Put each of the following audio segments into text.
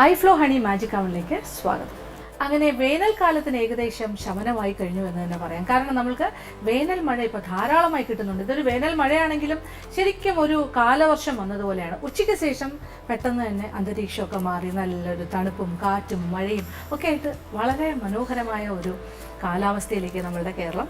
ഐഫ്ലോ honey magic അവനിലേക്ക് സ്വാഗതം. അങ്ങനെ വേനൽക്കാലത്തിന് ഏകദേശം ശമനമായി കഴിഞ്ഞു എന്ന് തന്നെ പറയാം. കാരണം നമ്മൾക്ക് വേനൽ മഴ ഇപ്പോൾ ധാരാളമായി കിട്ടുന്നുണ്ട്. ഇതൊരു വേനൽ മഴയാണെങ്കിലും ശരിക്കും ഒരു കാലവർഷം വന്നതുപോലെയാണ്. ഉച്ചയ്ക്ക് ശേഷം പെട്ടെന്ന് തന്നെ അന്തരീക്ഷമൊക്കെ മാറി നല്ലൊരു തണുപ്പും കാറ്റും മഴയും ഒക്കെ ആയിട്ട് വളരെ മനോഹരമായ ഒരു കാലാവസ്ഥയിലേക്ക് നമ്മളുടെ കേരളം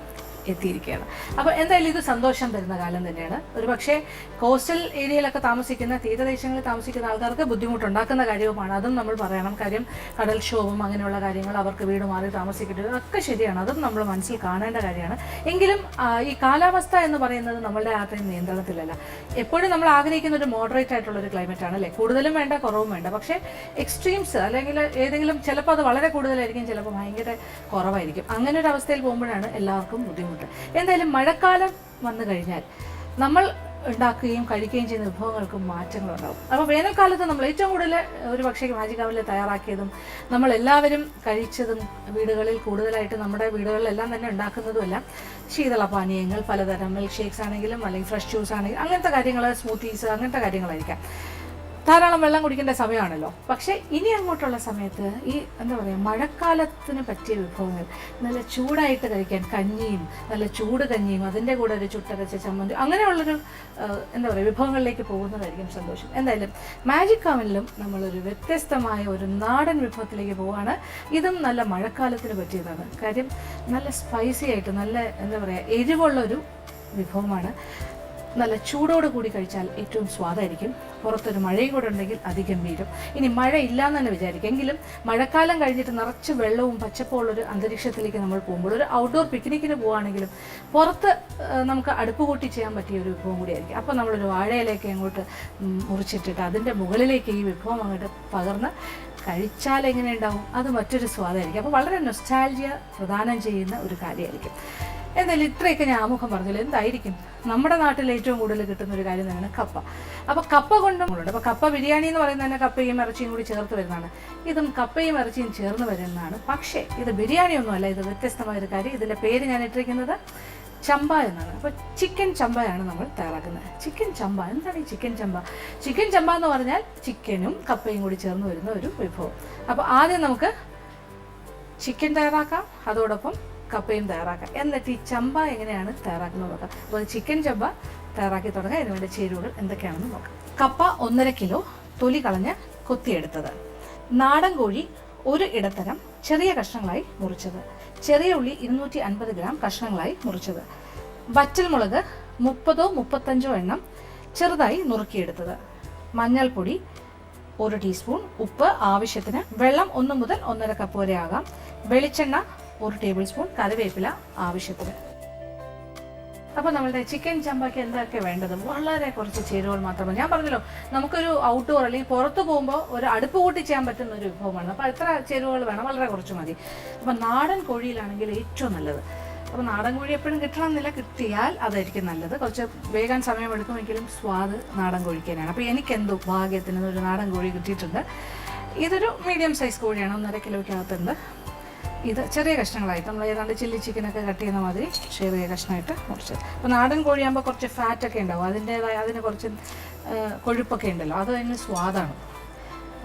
എത്തിയിരിക്കുകയാണ്. അപ്പോൾ എന്തായാലും ഇത് സന്തോഷം തരുന്ന കാലം തന്നെയാണ്. ഒരു പക്ഷേ കോസ്റ്റൽ ഏരിയയിലൊക്കെ താമസിക്കുന്ന തീരദേശങ്ങളിൽ താമസിക്കുന്ന ആൾക്കാർക്ക് ബുദ്ധിമുട്ടുണ്ടാക്കുന്ന കാര്യവുമാണ്. അതും നമ്മൾ പറയണം. കാര്യം കടൽക്ഷോഭം അങ്ങനെയുള്ള കാര്യങ്ങൾ, അവർക്ക് വീട് മാറി താമസിക്കേണ്ടത് ഒക്കെ ശരിയാണ്. അതും നമ്മൾ മനസ്സിൽ കാണേണ്ട കാര്യമാണ്. എങ്കിലും ഈ കാലാവസ്ഥ എന്ന് പറയുന്നത് നമ്മളുടെ ആരുടെയും നിയന്ത്രണത്തിലല്ല. എപ്പോഴും നമ്മൾ ആഗ്രഹിക്കുന്ന ഒരു മോഡറേറ്റ് ആയിട്ടുള്ളൊരു ക്ലൈമറ്റ് ആണ് അല്ലേ. കൂടുതലും വേണ്ട, കുറവും വേണ്ട. പക്ഷേ എക്സ്ട്രീംസ് അല്ലെങ്കിൽ ഏതെങ്കിലും ചിലപ്പോൾ അത് വളരെ കൂടുതലായിരിക്കും, ചിലപ്പോൾ ഭയങ്കര കുറവായിരിക്കും. അങ്ങനെ ഒരു അവസ്ഥയിൽ പോകുമ്പോഴാണ് എല്ലാവർക്കും ബുദ്ധിമുട്ട്. എന്തായാലും മഴക്കാലം വന്നു കഴിഞ്ഞാൽ നമ്മൾ ഉണ്ടാക്കുകയും കഴിക്കുകയും ചെയ്യുന്ന വിഭവങ്ങൾക്കും മാറ്റങ്ങളുണ്ടാകും. അപ്പോൾ വേനൽക്കാലത്ത് നമ്മൾ ഏറ്റവും കൂടുതൽ ഒരു പക്ഷേ മാജിക് അവനിൽ തയ്യാറാക്കിയതും നമ്മൾ എല്ലാവരും കഴിച്ചതും വീടുകളിൽ കൂടുതലായിട്ട് നമ്മുടെ വീടുകളിലെല്ലാം തന്നെ ഉണ്ടാക്കുന്നതുമെല്ലാം ശീതളപാനീയങ്ങൾ, പലതരം മിൽക്ക് ഷേക്സ് ആണെങ്കിലും അല്ലെങ്കിൽ ഫ്രഷ് ജ്യൂസ് ആണെങ്കിലും അങ്ങനത്തെ കാര്യങ്ങൾ, സ്മൂത്തീസ് അങ്ങനത്തെ കാര്യങ്ങളായിരിക്കാം. ധാരാളം വെള്ളം കുടിക്കേണ്ട സമയമാണല്ലോ. പക്ഷേ ഇനി അങ്ങോട്ടുള്ള സമയത്ത് ഈ എന്താ പറയുക, മഴക്കാലത്തിന് പറ്റിയ വിഭവങ്ങൾ നല്ല ചൂടായിട്ട് കഴിക്കാൻ കഞ്ഞിയും, നല്ല ചൂട് കഞ്ഞിയും അതിൻ്റെ കൂടെ ഒരു ചുട്ടരച്ച ചമ്മന്തി അങ്ങനെയുള്ളൊരു എന്താ പറയുക വിഭവങ്ങളിലേക്ക് പോകുന്നതായിരിക്കും സന്തോഷം. എന്തായാലും മാജിക് അവനിലും നമ്മളൊരു വ്യത്യസ്തമായ ഒരു നാടൻ വിഭവത്തിലേക്ക് പോവുകയാണ്. ഇതും നല്ല മഴക്കാലത്തിന് പറ്റിയതാണ്. കാര്യം നല്ല സ്പൈസി ആയിട്ട് നല്ല എന്താ പറയുക എരിവുള്ളൊരു വിഭവമാണ്. നല്ല ചൂടോട് കൂടി കഴിച്ചാൽ ഏറ്റവും സ്വാദായിരിക്കും. പുറത്തൊരു മഴയും കൂടെ ഉണ്ടെങ്കിൽ അതിഗംഭീരം. ഇനി മഴ ഇല്ലയെന്ന് തന്നെ വിചാരിക്കും. എങ്കിലും മഴക്കാലം കഴിഞ്ഞിട്ട് നിറച്ച് വെള്ളവും പച്ചപ്പുള്ളൊരു അന്തരീക്ഷത്തിലേക്ക് നമ്മൾ പോകുമ്പോൾ ഒരു ഔട്ട്ഡോർ പിക്നിക്കിന് പോവുകയാണെങ്കിലും പുറത്ത് നമുക്ക് അടുപ്പ് കൂട്ടി ചെയ്യാൻ പറ്റിയ ഒരു വിഭവം കൂടിയായിരിക്കും. അപ്പോൾ നമ്മളൊരു വാഴയിലേക്ക് അങ്ങോട്ട് മുറിച്ചിട്ടിട്ട് അതിൻ്റെ മുകളിലേക്ക് ഈ വിഭവം അങ്ങോട്ട് പകർന്ന് കഴിച്ചാൽ എങ്ങനെ ഉണ്ടാവും, അത് മറ്റൊരു സ്വാദായിരിക്കും. അപ്പോൾ വളരെ നൊസ്റ്റാൾജിയ പ്രദാനം ചെയ്യുന്ന ഒരു കാര്യമായിരിക്കും. എന്തായാലും ഇത്രയൊക്കെ ഞാൻ ആമുഖം പറഞ്ഞല്ലോ. എന്തായിരിക്കും നമ്മുടെ നാട്ടിൽ ഏറ്റവും കൂടുതൽ കിട്ടുന്ന ഒരു കാര്യം തന്നെയാണ് കപ്പ. അപ്പോൾ കപ്പ കൊണ്ടും ഉണ്ട്. അപ്പോൾ കപ്പ ബിരിയാണി എന്ന് പറയുന്നത് തന്നെ കപ്പയും ഇറച്ചിയും കൂടി ചേർത്ത് വരുന്നതാണ്. ഇതും കപ്പയും ഇറച്ചിയും ചേർന്ന് വരുന്നതാണ്. പക്ഷേ ഇത് ബിരിയാണിയൊന്നുമല്ല. ഇത് വ്യത്യസ്തമായൊരു കാര്യം. ഇതിൻ്റെ പേര് ഞാൻ ഇട്ടിരിക്കുന്നത് ചമ്പ എന്നാണ്. അപ്പോൾ ചിക്കൻ ചമ്പയാണ് നമ്മൾ തയ്യാറാക്കുന്നത്. ചിക്കൻ ചമ്പ എന്താണ് ഈ ചിക്കൻ ചമ്പ? ചിക്കൻ ചമ്പ എന്ന് പറഞ്ഞാൽ ചിക്കനും കപ്പയും കൂടി ചേർന്ന് വരുന്ന ഒരു വിഭവം. അപ്പോൾ ആദ്യം നമുക്ക് ചിക്കൻ തയ്യാറാക്കാം, അതോടൊപ്പം കപ്പയും തയ്യാറാക്കാം. എന്നിട്ട് ഈ ചമ്പ എങ്ങനെയാണ് തയ്യാറാക്കുന്നത് നോക്കാം. അപ്പോൾ ചിക്കൻ ചമ്പ തയ്യാറാക്കി തുടങ്ങാം. ഇതിനുവേണ്ടി ചേരുവകൾ എന്തൊക്കെയാണെന്ന് നോക്കാം. കപ്പ 1.5 കിലോ തൊലി കളഞ്ഞ് കൊത്തിയെടുത്തത്, നാടൻ കോഴി 1 ഇടത്തരം ചെറിയ കഷ്ണങ്ങളായി മുറിച്ചത്, ചെറിയ ഉള്ളി 250 ഗ്രാം കഷ്ണങ്ങളായി മുറിച്ചത്, വറ്റൽമുളക് 30-35 എണ്ണം ചെറുതായി നുറുക്കിയെടുത്തത്, മഞ്ഞൾപ്പൊടി 1 ടീസ്പൂൺ, ഉപ്പ് ആവശ്യത്തിന്, വെള്ളം 1 മുതൽ 1.5 കപ്പ് വരെ ആകാം, വെളിച്ചെണ്ണ 1 ടേബിൾ സ്പൂൺ, കറിവേപ്പില ആവശ്യത്തിന്. അപ്പോൾ നമ്മളുടെ ചിക്കൻ ചമ്പയ്ക്ക് എന്തൊക്കെ വേണ്ടത്? വളരെ കുറച്ച് ചേരുവകൾ മാത്രമേ. ഞാൻ പറഞ്ഞല്ലോ, നമുക്കൊരു ഔട്ട്ഡോർ അല്ലെങ്കിൽ പുറത്ത് പോകുമ്പോൾ ഒരു അടുപ്പ് കൂട്ടി ചെയ്യാൻ പറ്റുന്ന ഒരു വിഭവമാണ്. അപ്പോൾ എത്ര ചേരുവകൾ വേണം? വളരെ കുറച്ച് മതി. അപ്പോൾ നാടൻ കോഴിയിലാണെങ്കിൽ ഏറ്റവും നല്ലത്. അപ്പോൾ നാടൻ കോഴി എപ്പോഴും കിട്ടണമെന്നില്ല, കിട്ടിയാൽ അതായിരിക്കും നല്ലത്. കുറച്ച് വേഗം സമയമെടുക്കുമെങ്കിലും സ്വാദ് നാടൻ കോഴിക്ക് തന്നെയാണ്. അപ്പോൾ എനിക്കെന്തോ ഭാഗ്യത്തിന് ഒരു നാടൻ കോഴി കിട്ടിയിട്ടുണ്ട്. ഇതൊരു മീഡിയം സൈസ് കോഴിയാണ്, 1.5 കിലോയ്ക്കകത്തുണ്ട്. ഇത് ചെറിയ കഷ്ണങ്ങളായിട്ട് നമ്മൾ ഏതാണ്ട് ചില്ലി ചിക്കനൊക്കെ കട്ട് ചെയ്യുന്ന മാതിരി ചെറിയ കഷ്ണമായിട്ട് മുറിച്ചത്. അപ്പോൾ നാടൻ കോഴിയാകുമ്പോൾ കുറച്ച് ഫാറ്റൊക്കെ ഉണ്ടാവും, അതിന് കുറച്ച് കൊഴുപ്പൊക്കെ ഉണ്ടല്ലോ, അത് അതിന് സ്വാദാണ്.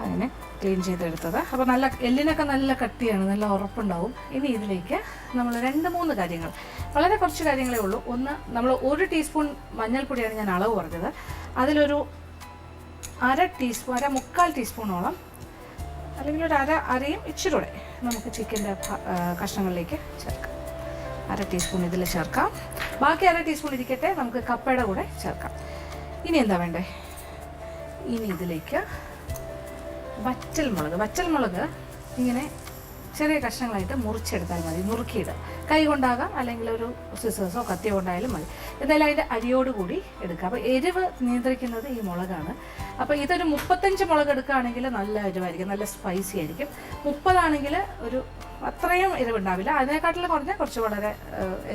അങ്ങനെ ക്ലീൻ ചെയ്തെടുത്തത്. അപ്പോൾ നല്ല എല്ലിനൊക്കെ നല്ല കട്ടിയാണ്, നല്ല ഉറപ്പുണ്ടാവും. ഇനി ഇതിലേക്ക് നമ്മൾ 2-3 കാര്യങ്ങൾ, വളരെ കുറച്ച് കാര്യങ്ങളേ ഉള്ളൂ. ഒന്ന്, നമ്മൾ 1 ടീസ്പൂൺ മഞ്ഞൾപ്പൊടിയാണ് ഞാൻ അളവ് പറഞ്ഞത്. അതിലൊരു 1/4 ടീസ്പൂണോളം അല്ലെങ്കിൽ ഒരു അരയും ഇച്ചിരി കൂടെ നമുക്ക് ചിക്കൻ്റെ കഷ്ണങ്ങളിലേക്ക് ചേർക്കാം. 1/2 ടീസ്പൂൺ ഇതിൽ ചേർക്കാം. ബാക്കി 1/2 ടീസ്പൂൺ ഇരിക്കട്ടെ, നമുക്ക് കപ്പയുടെ കൂടെ ചേർക്കാം. ഇനി എന്താ വേണ്ടേ? ഇനി ഇതിലേക്ക് വറ്റൽമുളക് ഇങ്ങനെ ചെറിയ കഷ്ണങ്ങളായിട്ട് മുറിച്ചെടുത്താൽ മതി. നുറുക്കിയിടുക, കൈ കൊണ്ടാകാം അല്ലെങ്കിൽ ഒരു സിസേഴ്സോ കത്തിയോ കൊണ്ടായാലും മതി. എന്തായാലും അതിൻ്റെ അരിയോടുകൂടി എടുക്കുക. അപ്പോൾ എരിവ് നിയന്ത്രിക്കുന്നത് ഈ മുളകാണ്. അപ്പോൾ ഇതൊരു 35 മുളക് എടുക്കുകയാണെങ്കിൽ നല്ല എരിവായിരിക്കും, നല്ല സ്പൈസി ആയിരിക്കും. 30 ആണെങ്കിൽ ഒരു അത്രയും എരിവുണ്ടാവില്ല, അതിനെക്കാട്ടിൽ കുറഞ്ഞാൽ കുറച്ച് വളരെ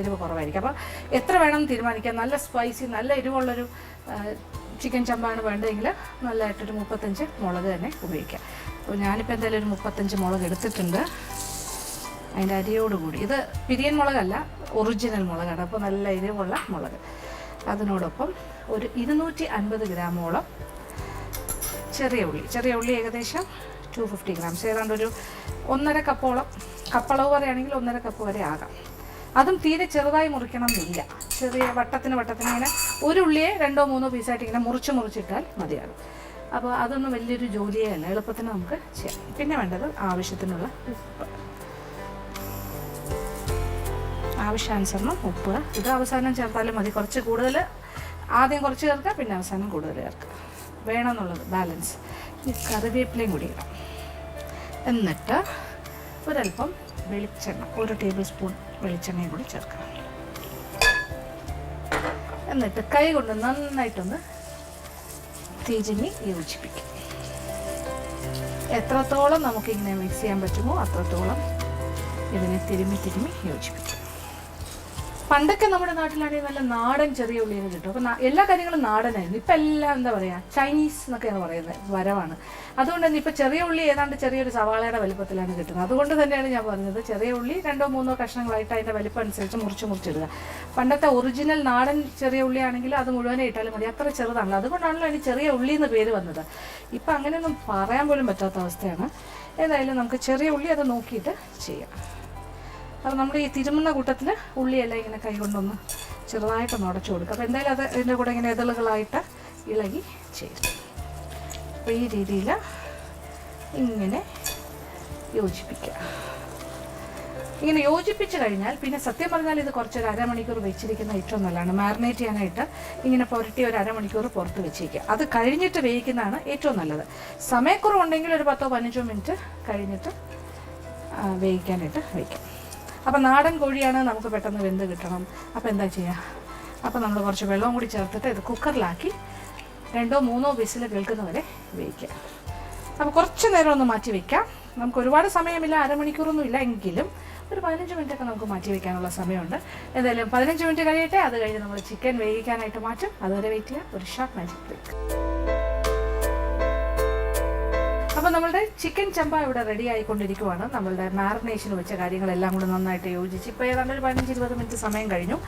എരിവ് കുറവായിരിക്കും. അപ്പോൾ എത്ര വേണമെന്ന് തീരുമാനിക്കാം. നല്ല സ്പൈസി നല്ല എരിവുള്ളൊരു ചിക്കൻ ചമ്പാണ് വേണ്ടതെങ്കിൽ നല്ലതായിട്ടൊരു 35 മുളക് തന്നെ ഉപയോഗിക്കാം. അപ്പോൾ ഞാനിപ്പോൾ എന്തായാലും ഒരു 35 മുളക് എടുത്തിട്ടുണ്ട്. അതിൻ്റെ അരിയോടുകൂടി, ഇത് പിരിയൻ മുളകല്ല, ഒറിജിനൽ മുളകാണ്. അപ്പോൾ നല്ല എരിവുള്ള മുളക്. അതിനോടൊപ്പം ഒരു 250 ഗ്രാമോളം ചെറിയ ഉള്ളി ഏകദേശം 250 ഗ്രാംസ്, ഏതാണ്ട് ഒരു 1.5 കപ്പോളം. കപ്പളവ് പറയുകയാണെങ്കിൽ 1.5 കപ്പ് വരെ ആകാം. അതും തീരെ ചെറുതായി മുറിക്കണം എന്നില്ല, ചെറിയ വട്ടത്തിന് ഇങ്ങനെ ഒരു ഉള്ളിയെ 2-3 പീസായിട്ട് ഇങ്ങനെ മുറിച്ചിട്ടാൽ മതിയാകും. അപ്പോൾ അതൊന്നും വലിയൊരു ജോലിയേ അല്ല, എളുപ്പത്തിന് നമുക്ക് ചെയ്യാം. പിന്നെ വേണ്ടത് ആവശ്യത്തിനുള്ള ഉപ്പ്, ആവശ്യാനുസരണം ഉപ്പ്. ഇത് അവസാനം ചേർത്താലും മതി, കുറച്ച് കൂടുതൽ ആദ്യം കുറച്ച് ചേർക്കുക, പിന്നെ അവസാനം കൂടുതൽ ചേർക്കുക, വേണമെന്നുള്ളത് ബാലൻസ്. ഈ കറിവേപ്പിലയും കൂടി ഇടാം. എന്നിട്ട് ഒരല്പം വെളിച്ചെണ്ണ, 1 ടേബിൾ സ്പൂൺ വെളിച്ചെണ്ണയും കൂടി ചേർക്കണം. എന്നിട്ട് കൈ കൊണ്ട് നന്നായിട്ടൊന്ന് തിരുമ്മി യോജിപ്പിക്കും. എത്രത്തോളം നമുക്കിങ്ങനെ മിക്സ് ചെയ്യാൻ പറ്റുമോ അത്രത്തോളം ഇതിനെ തിരുമ്മി യോജിപ്പിക്കും. പണ്ടൊക്കെ നമ്മുടെ നാട്ടിലാണെങ്കിൽ നല്ല നാടൻ ചെറിയ ഉള്ളിന് കിട്ടും. അപ്പോൾ എല്ലാ കാര്യങ്ങളും നാടനായിരുന്നു. ഇപ്പം എല്ലാം എന്താ പറയുക, ചൈനീസ് എന്നൊക്കെയാണ് പറയുന്നത്, വരവാണ്. അതുകൊണ്ട് തന്നെ ഇപ്പോൾ ചെറിയ ഉള്ളി ഏതാണ്ട് ചെറിയൊരു സവാളയുടെ വലിപ്പത്തിലാണ് കിട്ടുന്നത്. അതുകൊണ്ട് തന്നെയാണ് ഞാൻ പറഞ്ഞത്, ചെറിയ ഉള്ളി 2-3 കഷ്ണങ്ങളായിട്ട് അതിൻ്റെ വലിപ്പം അനുസരിച്ച് മുറിച്ചിടുക. പണ്ടത്തെ ഒറിജിനൽ നാടൻ ചെറിയ ഉള്ളി ആണെങ്കിൽ അത് മുഴുവനെ ഇട്ടാലും മതി, അത്ര ചെറുതാണല്ലോ. അതുകൊണ്ടാണല്ലോ അതിന് ചെറിയ ഉള്ളി എന്ന് പേര് വന്നത്. ഇപ്പം അങ്ങനെയൊന്നും പറയാൻ പോലും പറ്റാത്ത അവസ്ഥയാണ്. ഏതായാലും നമുക്ക് ചെറിയ ഉള്ളി അത് നോക്കിയിട്ട് ചെയ്യാം. അപ്പോൾ നമ്മൾ ഈ തിരുമുന്ന കൂട്ടത്തിൽ ഉള്ളിയെല്ലാം ഇങ്ങനെ കൈകൊണ്ടൊന്ന് ചെറുതായിട്ടൊന്ന് ഉടച്ചു കൊടുക്കുക. അപ്പോൾ എന്തായാലും അത് ഇതിൻ്റെ കൂടെ ഇങ്ങനെ ഇതളുകളായിട്ട് ഇളകി ചേരും. അപ്പോൾ ഈ രീതിയിൽ ഇങ്ങനെ യോജിപ്പിക്കുക. ഇങ്ങനെ യോജിപ്പിച്ച് കഴിഞ്ഞാൽ പിന്നെ സത്യം പറഞ്ഞാൽ ഇത് കുറച്ചൊരു അരമണിക്കൂർ വെച്ചിരിക്കുന്ന ഏറ്റവും നല്ലതാണ്. മാരിനേറ്റ് ചെയ്യാനായിട്ട് ഇങ്ങനെ പുരട്ടി ഒരു അരമണിക്കൂർ പുറത്ത് വെച്ചിരിക്കുക. അത് കഴിഞ്ഞിട്ട് വേവിക്കുന്നതാണ് ഏറ്റവും നല്ലത്. സമയക്കുറവുണ്ടെങ്കിൽ ഒരു 10-15 മിനിറ്റ് കഴിഞ്ഞിട്ട് വേവിക്കാനായിട്ട് വയ്ക്കാം. അപ്പോൾ നാടൻ കോഴിയാണ്, നമുക്ക് പെട്ടെന്ന് വെന്ത് കിട്ടണം. അപ്പോൾ എന്താ ചെയ്യുക, അപ്പോൾ നമ്മൾ കുറച്ച് വെള്ളവും കൂടി ചേർത്തിട്ട് ഇത് കുക്കറിലാക്കി 2-3 വിസിൽ കേൾക്കുന്നവരെ വേവിക്കുക. അപ്പോൾ കുറച്ച് നേരം ഒന്ന് മാറ്റി വയ്ക്കാം. നമുക്ക് ഒരുപാട് സമയമില്ല, അരമണിക്കൂറൊന്നും ഇല്ല, എങ്കിലും ഒരു 15 മിനിറ്റൊക്കെ നമുക്ക് മാറ്റി വയ്ക്കാനുള്ള സമയമുണ്ട്. എന്തായാലും 15 മിനിറ്റ് കഴിയട്ടെ. അത് കഴിഞ്ഞ് നമ്മൾ ചിക്കൻ വേവിക്കാനായിട്ട് മാറ്റും. അതുവരെ വെയിറ്റ് ചെയ്യുക. ഒരു ഷോർട്ട് മാജിക് ബ്രേക്ക്. അപ്പോൾ നമ്മളുടെ ചിക്കൻ ചമ്പ ഇവിടെ റെഡി ആയിക്കൊണ്ടിരിക്കുവാണ്. നമ്മളുടെ മാറിനേഷന് വെച്ച കാര്യങ്ങളെല്ലാം കൂടെ നന്നായിട്ട് യോജിച്ച് ഇപ്പോൾ ഏതാണ്ട് ഒരു 15-20 മിനിറ്റ് സമയം കഴിഞ്ഞു.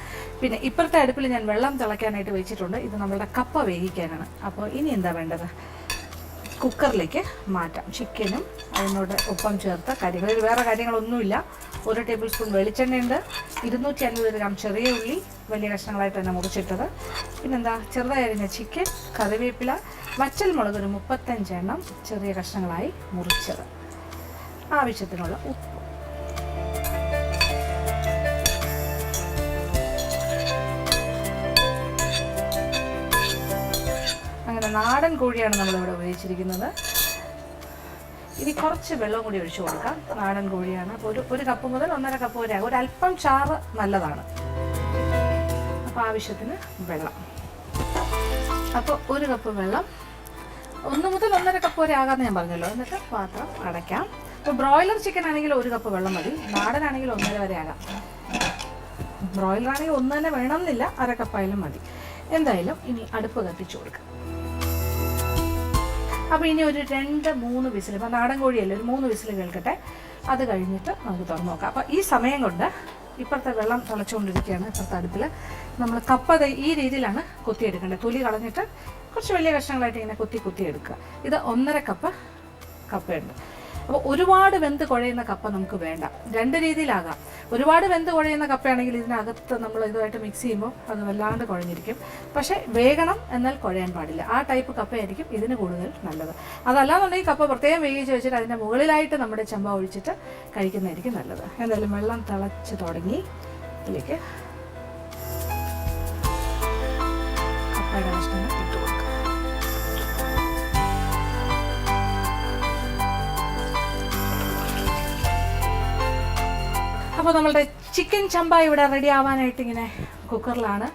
പിന്നെ ഇപ്പുറത്തെ അടുപ്പിൽ ഞാൻ വെള്ളം തിളയ്ക്കാനായിട്ട് വെച്ചിട്ടുണ്ട്. ഇത് നമ്മളുടെ കപ്പ വേവിക്കാനാണ്. അപ്പോൾ ഇനി എന്താ വേണ്ടത്, കുക്കറിലേക്ക് മാറ്റാം. ചിക്കനും അതിനോട് ഒപ്പം ചേർത്ത കാര്യങ്ങൾ, വേറെ കാര്യങ്ങളൊന്നുമില്ല. 1 ടേബിൾ സ്പൂൺ വെളിച്ചെണ്ണയുണ്ട്, 250 ഗ്രാം ചെറിയ ഉള്ളി വലിയ കഷ്ണങ്ങളായിട്ട് തന്നെ മുറിച്ചിട്ടത്, പിന്നെന്താ ചെറുതായി അരിഞ്ഞ ചിക്കൻ, കറിവേപ്പില, വറ്റൽ മുളക് ഒരു 35 എണ്ണം ചെറിയ കഷ്ണങ്ങളായി മുറിച്ചത്, ആവശ്യത്തിനുള്ള ഉപ്പ്. അങ്ങനെ നാടൻ കോഴിയാണ് നമ്മളിവിടെ ഉപയോഗിച്ചിരിക്കുന്നത്. ഇനി കുറച്ച് വെള്ളം കൂടി ഒഴിച്ചു കൊടുക്കാം. നാടൻ കോഴിയാണ്, അപ്പോൾ ഒരു കപ്പ് മുതൽ 1.5 കപ്പ് വരെ ആകും. ഒരല്പം ചാറ് നല്ലതാണ്. അപ്പോൾ ആവശ്യത്തിന് വെള്ളം. അപ്പോൾ 1 കപ്പ് വെള്ളം, 1 മുതൽ 1.5 കപ്പ് വരെ ആകാമെന്ന് ഞാൻ പറഞ്ഞല്ലോ. എന്നിട്ട് പാത്രം അടയ്ക്കാം. ഇപ്പോൾ ബ്രോയിലർ ചിക്കൻ ആണെങ്കിൽ 1 കപ്പ് വെള്ളം മതി, നാടനാണെങ്കിൽ 1.5 വരെ ആകാം. ബ്രോയിലർ ആണെങ്കിൽ 1 തന്നെ വേണമെന്നില്ല, 1/2 കപ്പായാലും മതി. എന്തായാലും ഇനി അടുപ്പ് കത്തിച്ചു കൊടുക്കാം. അപ്പോൾ ഇനി ഒരു 2-3 വിസിൽ, ഇപ്പോൾ നാടൻ കോഴിയല്ലേ, ഒരു 3 വിസിൽ കേൾക്കട്ടെ. അത് കഴിഞ്ഞിട്ട് നമുക്ക് തുറന്ന് നോക്കാം. അപ്പോൾ ഈ സമയം കൊണ്ട് ഇപ്പുറത്തെ വെള്ളം തിളച്ചുകൊണ്ടിരിക്കുകയാണ്. ഇപ്പുറത്തെ അടുപ്പിൽ നമ്മൾ കപ്പ ഈ രീതിയിലാണ് കൊത്തിയെടുക്കേണ്ടത്. തൊലി കളഞ്ഞിട്ട് കുറച്ച് വലിയ കഷ്ണങ്ങളായിട്ട് ഇങ്ങനെ കുത്തി എടുക്കുക. ഇത് 1.5 കപ്പ് കപ്പയുണ്ട്. അപ്പോൾ ഒരുപാട് വെന്ത് കുഴയുന്ന കപ്പ നമുക്ക് വേണ്ട. 2 രീതിയിലാകാം. ഒരുപാട് വെന്ത് കുഴയുന്ന കപ്പയാണെങ്കിൽ ഇതിനകത്ത് നമ്മൾ ഇതുമായിട്ട് മിക്സ് ചെയ്യുമ്പോൾ അത് വല്ലാണ്ട് കുഴഞ്ഞിരിക്കും. പക്ഷേ വേഗണം എന്നാൽ കുഴയാൻ പാടില്ല. ആ ടൈപ്പ് കപ്പയായിരിക്കും ഇതിന് കൂടുതൽ നല്ലത്. അതല്ലാന്നുണ്ടെങ്കിൽ കപ്പ പ്രത്യേകം വേവിച്ച് വെച്ചിട്ട് അതിൻ്റെ മുകളിലായിട്ട് നമ്മുടെ ചെമ്പ ഒഴിച്ചിട്ട് കഴിക്കുന്നതായിരിക്കും നല്ലത്. എന്തായാലും വെള്ളം തിളച്ച് തുടങ്ങി. ഇതിലേക്ക് കപ്പയുടെ കഷ്ണങ്ങൾ ഇട്ട് കൊടുക്കുക. അപ്പോൾ നമ്മളുടെ ചിക്കൻ ചമ്പ ഇവിടെ റെഡി ആവാനായിട്ട് ഇങ്ങനെ കുക്കറിലാണ്.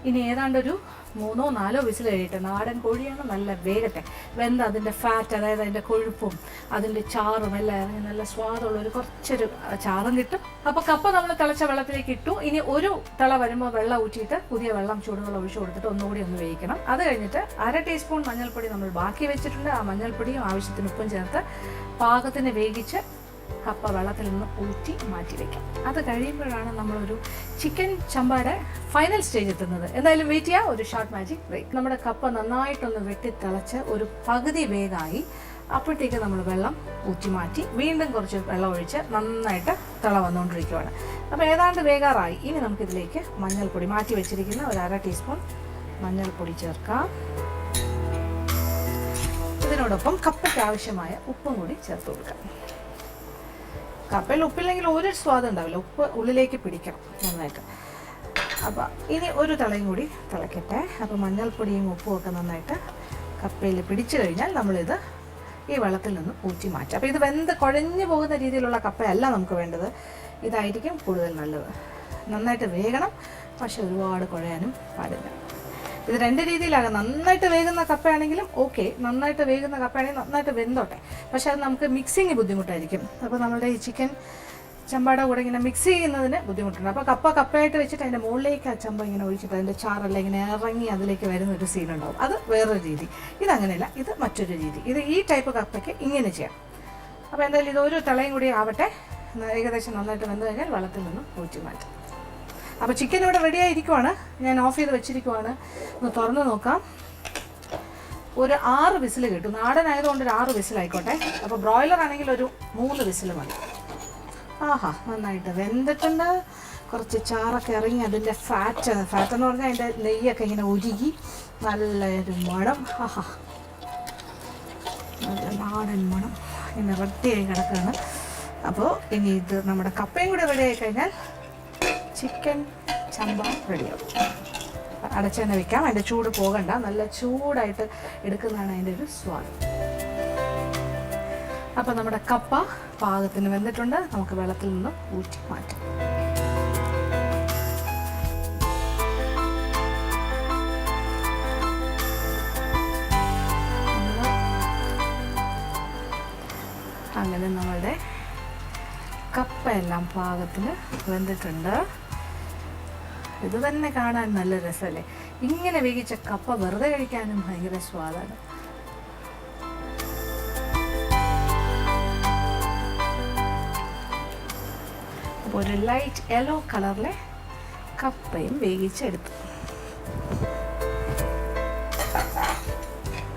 ഇനി ഏതാണ്ടൊരു 3-4 വിസിൽ കഴിയട്ടെ. നാടൻ കോഴിയാണ്, നല്ല വേഗട്ടെ. വെന്ത് അതിൻ്റെ ഫാറ്റ്, അതായത് അതിൻ്റെ കൊഴുപ്പും അതിൻ്റെ ചാറും എല്ലാം ഇറങ്ങി നല്ല സ്വാദുള്ളൊരു കുറച്ചൊരു ചാറും കിട്ടും. അപ്പോൾ കപ്പ നമ്മൾ തിളച്ച വെള്ളത്തിലേക്ക് ഇട്ടു. ഇനി ഒരു തിള വരുമ്പോൾ വെള്ളം ഊറ്റിയിട്ട് പുതിയ വെള്ളം ചൂടുവെള്ളം ഒഴിച്ചു കൊടുത്തിട്ട് ഒന്നുകൂടി ഒന്ന് വേവിക്കണം. അത് കഴിഞ്ഞിട്ട് 1/2 ടീസ്പൂൺ മഞ്ഞൾപ്പൊടി നമ്മൾ ബാക്കി വെച്ചിട്ടുണ്ട്. ആ മഞ്ഞൾപ്പൊടിയും ആവശ്യത്തിന് ഉപ്പും ചേർത്ത് പാകത്തിന് വേവിച്ച് കപ്പ വെള്ളത്തിൽ നിന്ന് ഊറ്റി മാറ്റി വയ്ക്കാം. അത് കഴിയുമ്പോഴാണ് നമ്മളൊരു ചിക്കൻ ചമ്പയുടെ ഫൈനൽ സ്റ്റേജ് എത്തുന്നത്. എന്തായാലും വെയിറ്റ് ചെയ്യുക. ഒരു ഷോർട്ട് മാജിക് ബ്രേക്ക്. നമ്മുടെ കപ്പ നന്നായിട്ടൊന്ന് വെട്ടിത്തിളച്ച് ഒരു പകുതി വേഗമായി. അപ്പോഴത്തേക്ക് നമ്മൾ വെള്ളം ഊറ്റി മാറ്റി വീണ്ടും കുറച്ച് വെള്ളം ഒഴിച്ച് നന്നായിട്ട് തിള വന്നുകൊണ്ടിരിക്കുകയാണ്. അപ്പോൾ ഏതാണ്ട് വേകാറായി. ഇനി നമുക്കിതിലേക്ക് മഞ്ഞൾപ്പൊടി മാറ്റി വെച്ചിരിക്കുന്ന ഒരു 1/2 ടീസ്പൂൺ മഞ്ഞൾപ്പൊടി ചേർക്കാം. ഇതിനോടൊപ്പം കപ്പയ്ക്ക് ആവശ്യമായ ഉപ്പും കൂടി ചേർത്ത് കൊടുക്കാം. കപ്പയിൽ ഉപ്പില്ലെങ്കിൽ ഒരു സ്വാദം ഉണ്ടാവില്ല, ഉപ്പ് ഉള്ളിലേക്ക് പിടിക്കണം നന്നായിട്ട്. അപ്പോൾ ഇനി ഒരു തിളയും കൂടി തിളക്കട്ടെ. അപ്പോൾ മഞ്ഞൾപ്പൊടിയും ഉപ്പും ഒക്കെ നന്നായിട്ട് കപ്പയിൽ പിടിച്ചു കഴിഞ്ഞാൽ നമ്മളിത് ഈ വെള്ളത്തിൽ നിന്ന് ഊറ്റി മാറ്റാം. അപ്പോൾ ഇത് വെന്ത് കുഴഞ്ഞു പോകുന്ന രീതിയിലുള്ള കപ്പയല്ല നമുക്ക് വേണ്ടത്, ഇതായിരിക്കും കൂടുതൽ നല്ലത്. നന്നായിട്ട് വേകണം, പക്ഷെ ഒരുപാട് കുഴയാനും പാടില്ല. ഇത് 2 രീതിയിലാകാം. നന്നായിട്ട് വേകുന്ന കപ്പയാണെങ്കിലും ഓക്കെ, നന്നായിട്ട് വേകുന്ന കപ്പയാണെങ്കിൽ നന്നായിട്ട് വെന്തോട്ടെ, പക്ഷെ അത് നമുക്ക് മിക്സിങ് ബുദ്ധിമുട്ടായിരിക്കും. അപ്പോൾ നമ്മുടെ ഈ ചിക്കൻ ചമ്പയുടെ കൂടെ ഇങ്ങനെ മിക്സ് ചെയ്യുന്നതിന് ബുദ്ധിമുട്ടുണ്ട്. അപ്പോൾ കപ്പയായിട്ട് വെച്ചിട്ട് അതിൻ്റെ മുകളിലേക്ക് ആ ചമ്പ ഇങ്ങനെ ഒഴിച്ചിട്ട് അതിൻ്റെ ചാറെല്ലാം ഇങ്ങനെ ഇറങ്ങി അതിലേക്ക് വരുന്നൊരു സീനുണ്ടാവും. അത് വേറൊരു രീതി. ഇതങ്ങനെയല്ല, ഇത് മറ്റൊരു രീതി. ഇത് ഈ ടൈപ്പ് കപ്പയ്ക്ക് ഇങ്ങനെ ചെയ്യാം. അപ്പോൾ എന്തായാലും ഇത് ഒരു തിളയും കൂടി ആവട്ടെ. ഏകദേശം നന്നായിട്ട് വെന്ത് കഴിഞ്ഞാൽ വെള്ളത്തിൽ നിന്നും ഊറ്റി മാറ്റാം. അപ്പോൾ ചിക്കൻ ഇവിടെ റെഡി ആയിരിക്കുവാണ്. ഞാൻ ഓഫ് ചെയ്ത് വെച്ചിരിക്കുവാണ്. ഒന്ന് തുറന്ന് നോക്കാം. ഒരു 6 വിസിൽ കിട്ടും. നാടനായതുകൊണ്ട് ഒരു 6 വിസിലായിക്കോട്ടെ. അപ്പോൾ ബ്രോയിലർ ആണെങ്കിൽ ഒരു 3 വിസിൽ മതി. ആഹാ, നന്നായിട്ട് വെന്തിട്ടുണ്ട്. കുറച്ച് ചാറൊക്കെ ഇറങ്ങി അതിൻ്റെ ഫാറ്റ് എന്ന് പറഞ്ഞാൽ അതിൻ്റെ നെയ്യൊക്കെ ഇങ്ങനെ ഉരുകി നല്ലൊരു മണം. ആഹാ, നല്ല നാടൻ മണം ഇങ്ങനെ റെഡിയായി കിടക്കുകയാണ്. അപ്പോൾ ഇനി ഇത് നമ്മുടെ കപ്പയും കൂടെ റെഡി ആയി കഴിഞ്ഞാൽ ചിക്കൻ ചമ്പ റെഡിയാവും. അടച്ചു തന്നെ വെക്കാം, അതിൻ്റെ ചൂട് പോകണ്ട. നല്ല ചൂടായിട്ട് എടുക്കുന്നതാണ് അതിൻ്റെ ഒരു സ്വാദ്. അപ്പോൾ നമ്മുടെ കപ്പ പാകത്തിന് വെന്തിട്ടുണ്ട്. നമുക്ക് വെള്ളത്തിൽ നിന്നും ഊറ്റി മാറ്റാം. അങ്ങനെ നമ്മളുടെ കപ്പ എല്ലാം പാകത്തിന് വെന്തിട്ടുണ്ട്. ഇത് തന്നെ കാണാൻ നല്ല രസമല്ലേ? ഇങ്ങനെ വേവിച്ച കപ്പ വെറുതെ കഴിക്കാനും ഭയങ്കര സ്വാദാണ്. ഒരു ലൈറ്റ് യെല്ലോ കളറിലെ കപ്പയും വേവിച്ചെടുത്തു.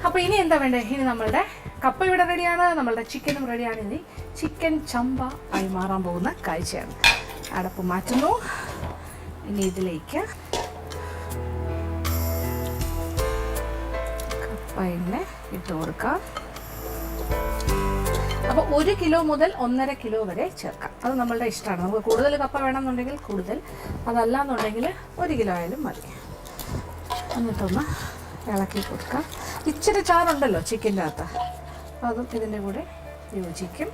അപ്പോൾ ഇനി എന്താ വേണ്ടേ? ഇനി നമ്മളുടെ കപ്പ ഇവിടെ റെഡിയാണ്, നമ്മളുടെ ചിക്കനും റെഡിയാണ്. ഇനി ചിക്കൻ ചമ്പ ആയി മാറാൻ പോകുന്ന കാഴ്ചയാണ്. അടപ്പ് മാറ്റുന്നു. ഇനി ഇതിലേക്ക് കപ്പ ഇങ്ങനെ ഇട്ട് കൊടുക്കാം. അപ്പോൾ 1 കിലോ മുതൽ 1.5 കിലോ വരെ ചേർക്കാം. അത് നമ്മളുടെ ഇഷ്ടമാണ്. നമുക്ക് കൂടുതൽ കപ്പ വേണമെന്നുണ്ടെങ്കിൽ കൂടുതൽ, അതല്ലാന്നുണ്ടെങ്കിൽ 1 കിലോ ആയാലും മതി. എന്നിട്ടൊന്ന് ഇളക്കി കൊടുക്കാം. ഇച്ചിരി ചാറുണ്ടല്ലോ ചിക്കൻ്റെ അകത്ത്, അതും ഇതിൻ്റെ കൂടെ യോജിക്കും.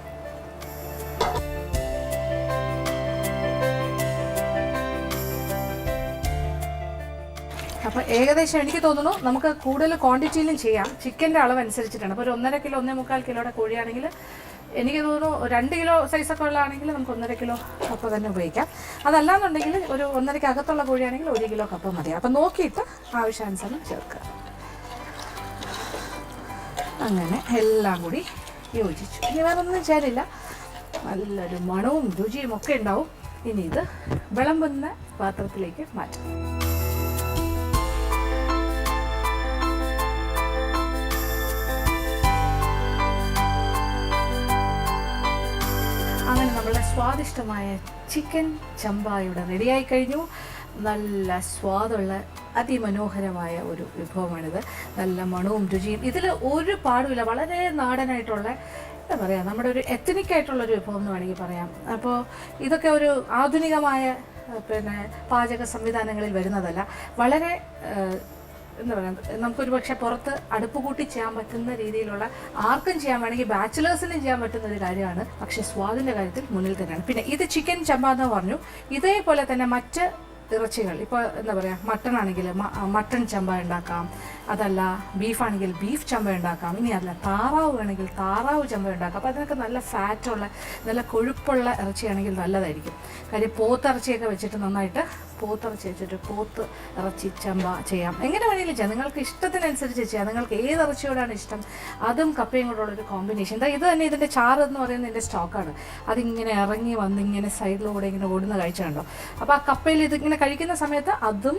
അപ്പോൾ ഏകദേശം എനിക്ക് തോന്നുന്നു നമുക്ക് കൂടുതൽ ക്വാണ്ടിറ്റിയിലും ചെയ്യാം. ചിക്കൻ്റെ അളവ് അനുസരിച്ചിട്ടാണ്. അപ്പോൾ ഒരു 1.5 കിലോ 1.25 കിലോയുടെ കോഴിയാണെങ്കിൽ എനിക്ക് തോന്നുന്നു 2 കിലോ സൈസൊക്കെ ഉള്ളതാണെങ്കിൽ നമുക്ക് 1.5 കിലോ കപ്പ തന്നെ ഉപയോഗിക്കാം. അതല്ലാന്നുണ്ടെങ്കിൽ ഒരു 1.5 അകത്തുള്ള കോഴിയാണെങ്കിൽ 1 കിലോ കപ്പ മതി. അപ്പം നോക്കിയിട്ട് ആവശ്യാനുസരണം ചേർക്കുക. അങ്ങനെ എല്ലാം കൂടി യോജിച്ചു. ഇനി വേറൊന്നും ചേരില്ല. നല്ലൊരു മണവും രുചിയും ഒക്കെ ഉണ്ടാവും. ഇനി ഇത് വിളമ്പുന്ന പാത്രത്തിലേക്ക് മാറ്റാം. അങ്ങനെ നമ്മളുടെ സ്വാദിഷ്ടമായ ചിക്കൻ ചമ്പായുടെ റെഡിയായി കഴിഞ്ഞു. നല്ല സ്വാദുള്ള അതിമനോഹരമായ ഒരു വിഭവമാണിത്. നല്ല മണവും രുചിയും ഇതിൽ ഒരു പാടുമില്ല. വളരെ നാടനായിട്ടുള്ള, എന്താ പറയുക, നമ്മുടെ ഒരു എത്തനിക്കായിട്ടുള്ളൊരു വിഭവം എന്ന് വേണമെങ്കിൽ പറയാം. അപ്പോൾ ഇതൊക്കെ ഒരു ആധുനികമായ പാചക സംവിധാനങ്ങളിൽ വരുന്നതല്ല. വളരെ എന്താ പറയുക, നമുക്കൊരു പക്ഷേ പുറത്ത് അടുപ്പ് കൂട്ടി ചെയ്യാൻ പറ്റുന്ന രീതിയിലുള്ള, ആർക്കും ചെയ്യാൻ വേണമെങ്കിൽ ബാച്ചിലേഴ്സിനും ചെയ്യാൻ പറ്റുന്ന ഒരു കാര്യമാണ്. പക്ഷേ സ്വാദിൻ്റെ കാര്യത്തിൽ മുന്നിൽ തന്നെയാണ്. പിന്നെ ഇത് ചിക്കൻ ചമ്പ എന്ന് പറഞ്ഞു. ഇതേപോലെ തന്നെ മറ്റ് ഇറച്ചികൾ, ഇപ്പോൾ എന്താ പറയുക, മട്ടൺ ആണെങ്കിൽ മട്ടൺ ചമ്പ ഉണ്ടാക്കാം, അതല്ല ബീഫാണെങ്കിൽ ബീഫ് ചമ്പ ഉണ്ടാക്കാം, ഇനി അതല്ല താറാവ് വേണമെങ്കിൽ താറാവ് ചമ്പ ഉണ്ടാക്കാം. അപ്പോൾ അതിനൊക്കെ നല്ല ഫാറ്റുള്ള, നല്ല കൊഴുപ്പുള്ള ഇറച്ചിയാണെങ്കിൽ നല്ലതായിരിക്കും. കാര്യം പോത്തിറച്ചിയൊക്കെ വെച്ചിട്ട് നന്നായിട്ട് പോത്തിറച്ചി വെച്ചിട്ട് പോത്ത് ഇറച്ചി ചമ്പ ചെയ്യാം. എങ്ങനെ വേണമെങ്കിലും ചെയ്യാം, നിങ്ങൾക്ക് ഇഷ്ടത്തിനനുസരിച്ച് ചെയ്യാം. നിങ്ങൾക്ക് ഏത് ഇറച്ചിയോടാണ് ഇഷ്ടം അതും കപ്പയും കൂടെയുള്ളൊരു കോമ്പിനേഷൻ. എന്താ ഇത് തന്നെ ഇതിൻ്റെ ചാറ് എന്ന് പറയുന്നത് എൻ്റെ സ്റ്റോക്കാണ്. അതിങ്ങനെ ഇറങ്ങി വന്ന് ഇങ്ങനെ സൈഡിലൂടെ ഇങ്ങനെ ഓടുന്ന കാഴ്ച കണ്ടോ. അപ്പോൾ ആ കപ്പയിൽ ഇതിങ്ങനെ കഴിക്കുന്ന സമയത്ത് അതും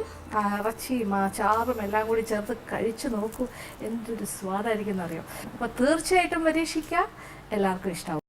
ഇറച്ചിയും ആ ചാറും എല്ലാം കൂടി ചേർത്ത് കഴിച്ചു നോക്കൂ, എന്തൊരു സ്വാദായിരിക്കും എന്നറിയാം. അപ്പോൾ തീർച്ചയായിട്ടും പരീക്ഷിക്കുക, എല്ലാവർക്കും ഇഷ്ടമാവും.